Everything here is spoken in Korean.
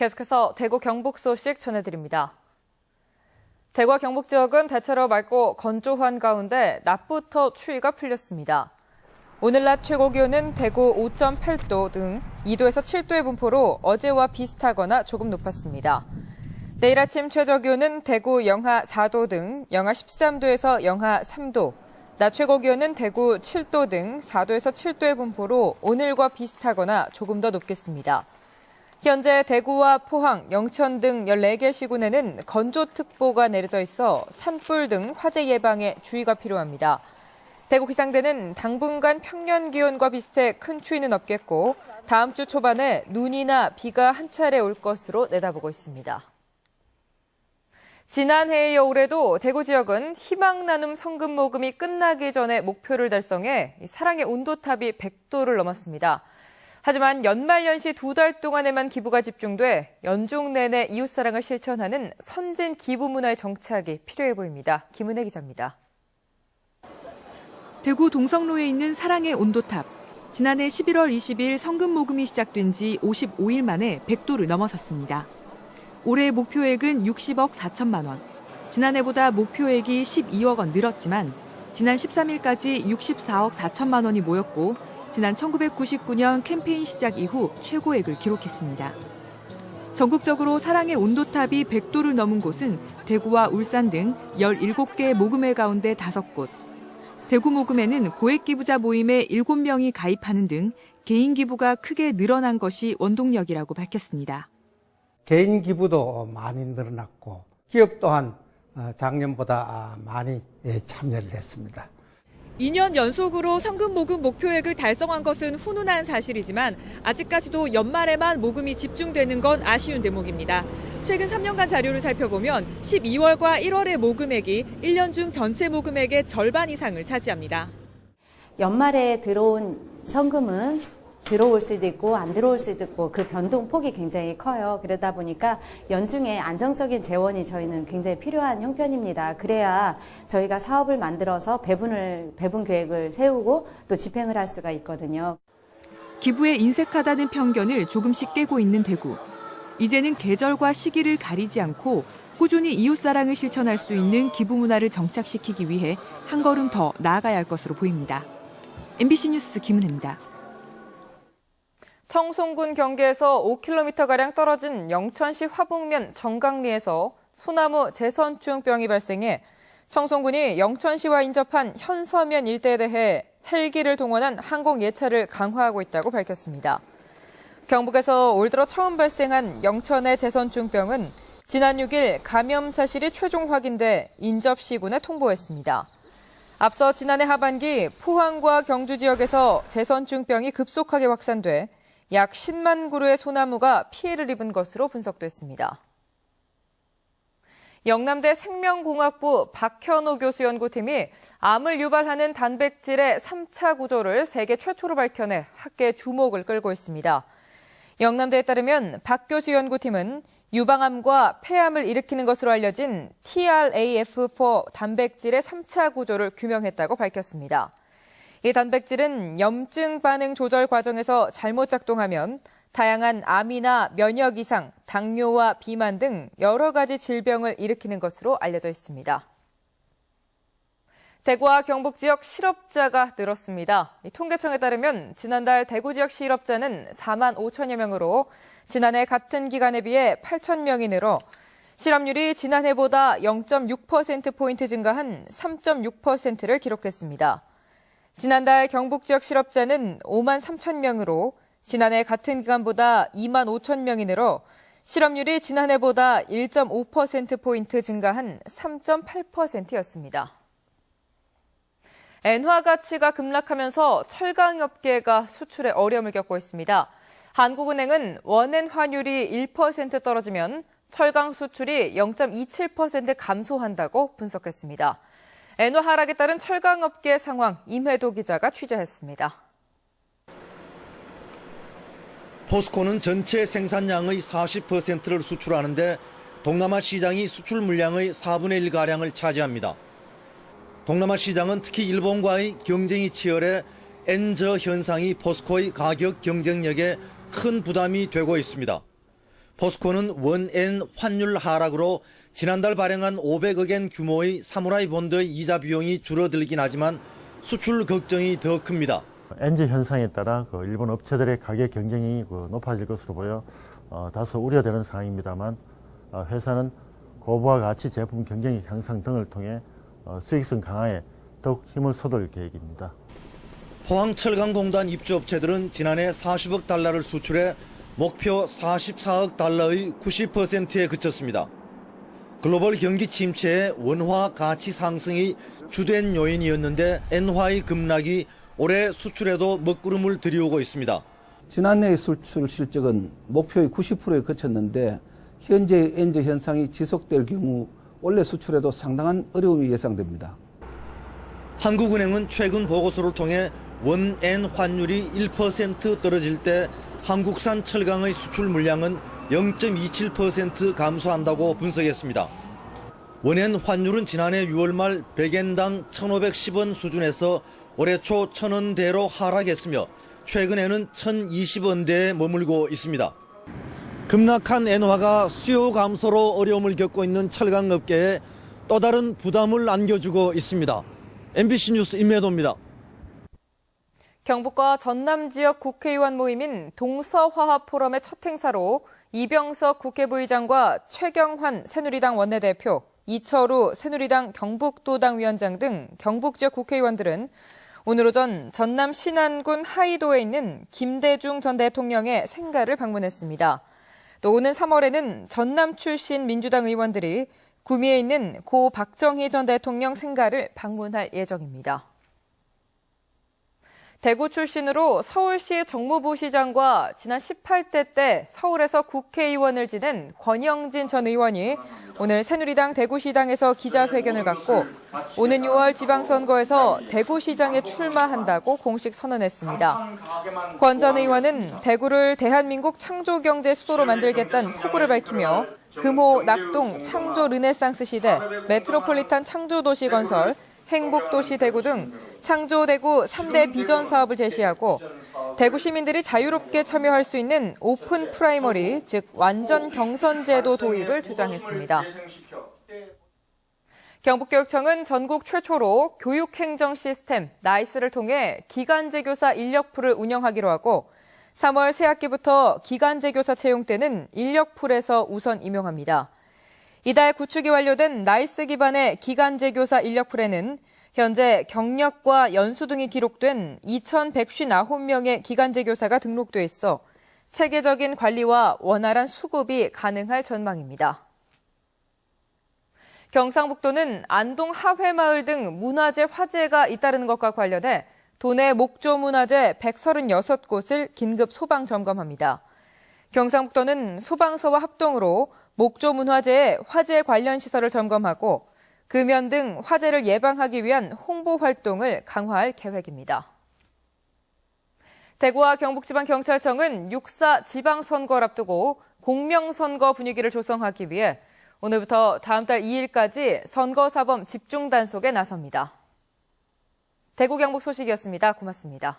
계속해서 대구 경북 소식 전해드립니다. 대구와 경북 지역은 대체로 맑고 건조한 가운데 낮부터 추위가 풀렸습니다. 오늘 낮 최고 기온은 대구 5.8도 등 2도에서 7도의 분포로 어제와 비슷하거나 조금 높았습니다. 내일 아침 최저 기온은 대구 영하 4도 등 영하 13도에서 영하 3도, 낮 최고 기온은 대구 7도 등 4도에서 7도의 분포로 오늘과 비슷하거나 조금 더 높겠습니다. 현재 대구와 포항, 영천 등 14개 시군에는 건조특보가 내려져 있어 산불 등 화재 예방에 주의가 필요합니다. 대구 기상대는 당분간 평년 기온과 비슷해 큰 추위는 없겠고 다음 주 초반에 눈이나 비가 한 차례 올 것으로 내다보고 있습니다. 지난해에 이어 올해도 대구 지역은 희망 나눔 성금 모금이 끝나기 전에 목표를 달성해 사랑의 온도탑이 100도를 넘었습니다. 하지만 연말연시 2달 동안에만 기부가 집중돼 연중 내내 이웃사랑을 실천하는 선진 기부 문화의 정착이 필요해 보입니다. 김은혜 기자입니다. 대구 동성로에 있는 사랑의 온도탑. 지난해 11월 20일 성금 모금이 시작된 지 55일 만에 100도를 넘어섰습니다. 올해 목표액은 60억 4천만 원. 지난해보다 목표액이 12억 원 늘었지만 지난 13일까지 64억 4천만 원이 모였고 지난 1999년 캠페인 시작 이후 최고액을 기록했습니다. 전국적으로 사랑의 온도탑이 100도를 넘은 곳은 대구와 울산 등 17개 모금회 가운데 5곳. 대구 모금회는 고액 기부자 모임에 7명이 가입하는 등 개인 기부가 크게 늘어난 것이 원동력이라고 밝혔습니다. 개인 기부도 많이 늘어났고 기업 또한 작년보다 많이 참여를 했습니다. 2년 연속으로 성금 모금 목표액을 달성한 것은 훈훈한 사실이지만 아직까지도 연말에만 모금이 집중되는 건 아쉬운 대목입니다. 최근 3년간 자료를 살펴보면 12월과 1월의 모금액이 1년 중 전체 모금액의 절반 이상을 차지합니다. 연말에 들어온 성금은 들어올 수도 있고 안 들어올 수도 있고 그 변동폭이 굉장히 커요. 그러다 보니까 연중에 안정적인 재원이 저희는 굉장히 필요한 형편입니다. 그래야 저희가 사업을 만들어서 배분 계획을 세우고 또 집행을 할 수가 있거든요. 기부에 인색하다는 편견을 조금씩 깨고 있는 대구. 이제는 계절과 시기를 가리지 않고 꾸준히 이웃사랑을 실천할 수 있는 기부 문화를 정착시키기 위해 한 걸음 더 나아가야 할 것으로 보입니다. MBC 뉴스 김은혜입니다. 청송군 경계에서 5km가량 떨어진 영천시 화북면 정강리에서 소나무 제선충병이 발생해 청송군이 영천시와 인접한 현서면 일대에 대해 헬기를 동원한 항공 예찰을 강화하고 있다고 밝혔습니다. 경북에서 올 들어 처음 발생한 영천의 제선충병은 지난 6일 감염 사실이 최종 확인돼 인접시군에 통보했습니다. 앞서 지난해 하반기 포항과 경주 지역에서 제선충병이 급속하게 확산돼 약 10만 그루의 소나무가 피해를 입은 것으로 분석됐습니다. 영남대 생명공학부 박현호 교수 연구팀이 암을 유발하는 단백질의 3차 구조를 세계 최초로 밝혀내 학계의 주목을 끌고 있습니다. 영남대에 따르면 박 교수 연구팀은 유방암과 폐암을 일으키는 것으로 알려진 TRAF4 단백질의 3차 구조를 규명했다고 밝혔습니다. 이 단백질은 염증 반응 조절 과정에서 잘못 작동하면 다양한 암이나 면역 이상, 당뇨와 비만 등 여러 가지 질병을 일으키는 것으로 알려져 있습니다. 대구와 경북 지역 실업자가 늘었습니다. 통계청에 따르면 지난달 대구 지역 실업자는 4만 5천여 명으로 지난해 같은 기간에 비해 8천 명이 늘어 실업률이 지난해보다 0.6%포인트 증가한 3.6%를 기록했습니다. 지난달 경북 지역 실업자는 5만 3천 명으로 지난해 같은 기간보다 2만 5천 명이 늘어 실업률이 지난해보다 1.5%포인트 증가한 3.8%였습니다. 엔화 가치가 급락하면서 철강업계가 수출에 어려움을 겪고 있습니다. 한국은행은 원엔 환율이 1% 떨어지면 철강 수출이 0.27% 감소한다고 분석했습니다. 엔화 하락에 따른 철강업계 상황 임회도 기자가 취재했습니다. 포스코는 전체 생산량의 40%를 수출하는데 동남아 시장이 수출 물량의 4분의 1가량을 차지합니다. 동남아 시장은 특히 일본과의 경쟁이 치열해 엔저 현상이 포스코의 가격 경쟁력에 큰 부담이 되고 있습니다. 포스코는 원엔 환율 하락으로 지난달 발행한 500억엔 규모의 사무라이 본드의 이자 비용이 줄어들긴 하지만 수출 걱정이 더 큽니다. 엔지 현상에 따라 일본 업체들의 가격 경쟁이 높아질 것으로 보여 다소 우려되는 상황입니다만 회사는 고부가 가치 제품 경쟁력 향상 등을 통해 수익성 강화에 더욱 힘을 쏟을 계획입니다. 포항철강공단 입주업체들은 지난해 40억 달러를 수출해 목표 44억 달러의 90%에 그쳤습니다. 글로벌 경기 침체에 원화 가치 상승이 주된 요인이었는데 엔화의 급락이 올해 수출에도 먹구름을 들이오고 있습니다. 지난해 수출 실적은 목표의 90%에 그쳤는데 현재 엔저 현상이 지속될 경우 올해 수출에도 상당한 어려움이 예상됩니다. 한국은행은 최근 보고서를 통해 원엔 환율이 1% 떨어질 때 한국산 철강의 수출 물량은 0.27% 감소한다고 분석했습니다. 원엔 환율은 지난해 6월 말 100엔당 1,510원 수준에서 올해 초 1,000원대로 하락했으며 최근에는 1,020원대에 머물고 있습니다. 급락한 엔화가 수요 감소로 어려움을 겪고 있는 철강업계에 또 다른 부담을 안겨주고 있습니다. MBC 뉴스 임혜도입니다. 경북과 전남 지역 국회의원 모임인 동서화합포럼의 첫 행사로 이병석 국회부의장과 최경환 새누리당 원내대표, 이철우 새누리당 경북도당 위원장 등 경북 지역 국회의원들은 오늘 오전 전남 신안군 하이도에 있는 김대중 전 대통령의 생가를 방문했습니다. 또 오는 3월에는 전남 출신 민주당 의원들이 구미에 있는 고 박정희 전 대통령 생가를 방문할 예정입니다. 대구 출신으로 서울시 정무부시장과 지난 18대 때 서울에서 국회의원을 지낸 권영진 전 의원이 오늘 새누리당 대구시당에서 기자회견을 갖고 오는 6월 지방선거에서 대구시장에 출마한다고 공식 선언했습니다. 권 전 의원은 대구를 대한민국 창조경제 수도로 만들겠다는 포부를 밝히며 금호, 낙동, 창조 르네상스 시대, 메트로폴리탄 창조도시 건설, 행복도시 대구 등 창조 대구 3대 비전 사업을 제시하고 대구 시민들이 자유롭게 참여할 수 있는 오픈 프라이머리, 즉 완전 경선 제도 도입을 주장했습니다. 경북교육청은 전국 최초로 교육행정 시스템 나이스를 통해 기간제 교사 인력풀을 운영하기로 하고 3월 새학기부터 기간제 교사 채용 때는 인력풀에서 우선 임용합니다. 이달 구축이 완료된 나이스 기반의 기간제 교사 인력풀에는 현재 경력과 연수 등이 기록된 2,159명의 기간제 교사가 등록돼 있어 체계적인 관리와 원활한 수급이 가능할 전망입니다. 경상북도는 안동 하회마을 등 문화재 화재가 잇따르는 것과 관련해 도내 목조 문화재 136곳을 긴급 소방 점검합니다. 경상북도는 소방서와 합동으로 목조 문화재의 화재 관련 시설을 점검하고 금연 등 화재를 예방하기 위한 홍보 활동을 강화할 계획입니다. 대구와 경북지방경찰청은 6.4 지방선거를 앞두고 공명선거 분위기를 조성하기 위해 오늘부터 다음 달 2일까지 선거사범 집중단속에 나섭니다. 대구 경북 소식이었습니다. 고맙습니다.